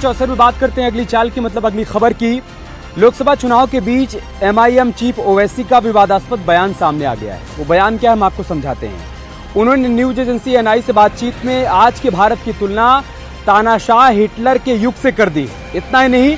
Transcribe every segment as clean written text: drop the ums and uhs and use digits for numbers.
अवसर में बात करते हैं अगली चाल की, मतलब अगली खबर की। लोकसभा चुनाव के बीच MIM चीफ ओवैसी का विवादास्पद बयान सामने आ गया है। वो बयान क्या है हम आपको समझाते हैं। उन्होंने न्यूज एजेंसी NI से बातचीत में आज के भारत की तुलना तानाशाह हिटलर के युग से कर दी। इतना ही नहीं,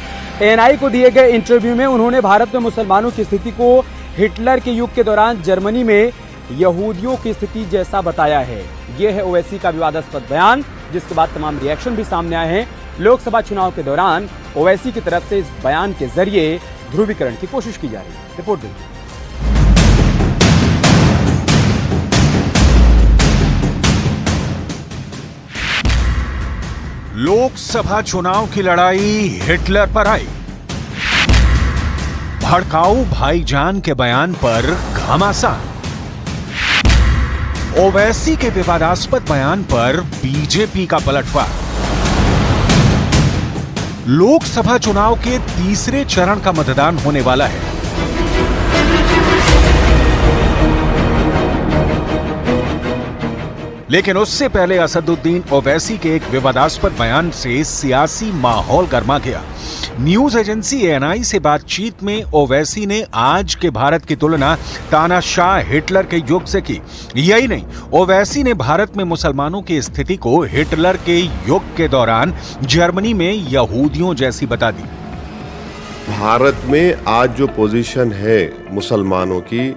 NI को दिए गए इंटरव्यू में उन्होंने भारत में मुसलमानों की स्थिति को हिटलर के युग के दौरान जर्मनी में यहूदियों की स्थिति जैसा बताया है। यह है ओवैसी का विवादास्पद बयान, जिसके बाद तमाम रिएक्शन भी सामने आए हैं। लोकसभा चुनाव के दौरान ओवैसी की तरफ से इस बयान के जरिए ध्रुवीकरण की कोशिश की जा रही है। रिपोर्ट देखिए। लोकसभा चुनाव की लड़ाई हिटलर पर आई। भड़काऊ भाईजान के बयान पर घमासान। ओवैसी के विवादास्पद बयान पर बीजेपी का पलटवार। लोकसभा चुनाव के तीसरे चरण का मतदान होने वाला है। लेकिन उससे पहले असदुद्दीन ओवैसी के एक विवादास्पद बयान से सियासी माहौल गर्मा गया। न्यूज एजेंसी NI से बातचीत में ओवैसी ने आज के भारत की तुलना तानाशाह हिटलर के युग से की। यही नहीं, ओवैसी ने भारत में मुसलमानों की स्थिति को हिटलर के युग के दौरान जर्मनी में यहूदियों जैसी बता दी। भारत में आज जो पोजीशन है मुसलमानों की,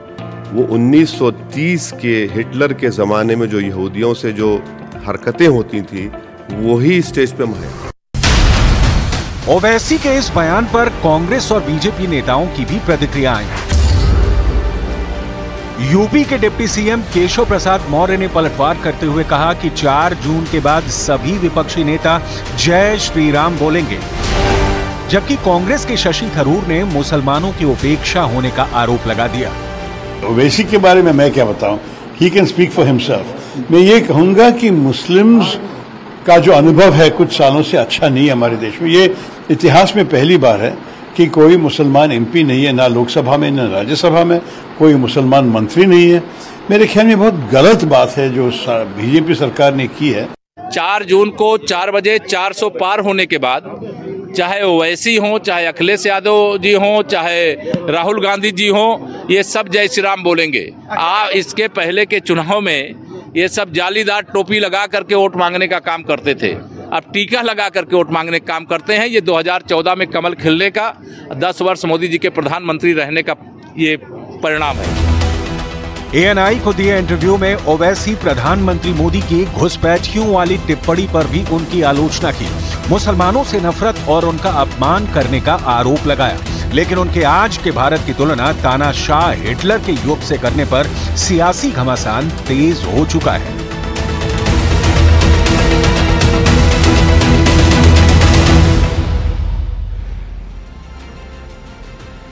वो 1930 के हिटलर के जमाने में जो यहूदियों से जो हरकतें होती थी, वही स्टेज पे है। ओवैसी के इस बयान पर कांग्रेस और बीजेपी नेताओं की भी प्रतिक्रिया आई। यूपी के डिप्टी CM केशव प्रसाद मौर्य ने पलटवार करते हुए कहा कि 4 जून के बाद सभी विपक्षी नेता जय श्री राम बोलेंगे, जबकि कांग्रेस के शशि थरूर ने मुसलमानों की उपेक्षा होने का आरोप लगा दिया। ओवैसी के बारे में मैं क्या बताऊं, he can speak for himself. मैं ये कहूंगा कि मुस्लिम्स का जो अनुभव है कुछ सालों से अच्छा नहीं है हमारे देश में। ये इतिहास में पहली बार है कि कोई मुसलमान MP नहीं है, ना लोकसभा में ना राज्यसभा में, कोई मुसलमान मंत्री नहीं है। मेरे ख्याल में बहुत गलत बात है जो बीजेपी सरकार ने की है। 4 जून को 4 बजे 400 पार होने के बाद चाहे ओवैसी हो, चाहे अखिलेश यादव जी हो, चाहे राहुल गांधी जी हो, ये सब जय श्री राम बोलेंगे। इसके पहले के चुनाव में ये सब जालीदार टोपी लगा करके वोट मांगने का काम करते थे, अब टीका लगा करके वोट मांगने का काम करते हैं। ये 2014 में कमल खिलने का, 10 वर्ष मोदी जी के प्रधानमंत्री रहने का ये परिणाम है। ANI को दिए इंटरव्यू में ओवैसी प्रधानमंत्री मोदी की घुसपैठियों वाली टिप्पणी पर भी उनकी आलोचना की, मुसलमानों से नफरत और उनका अपमान करने का आरोप लगाया। लेकिन उनके आज के भारत की तुलना तानाशाह हिटलर के युग से करने पर सियासी घमासान तेज हो चुका है।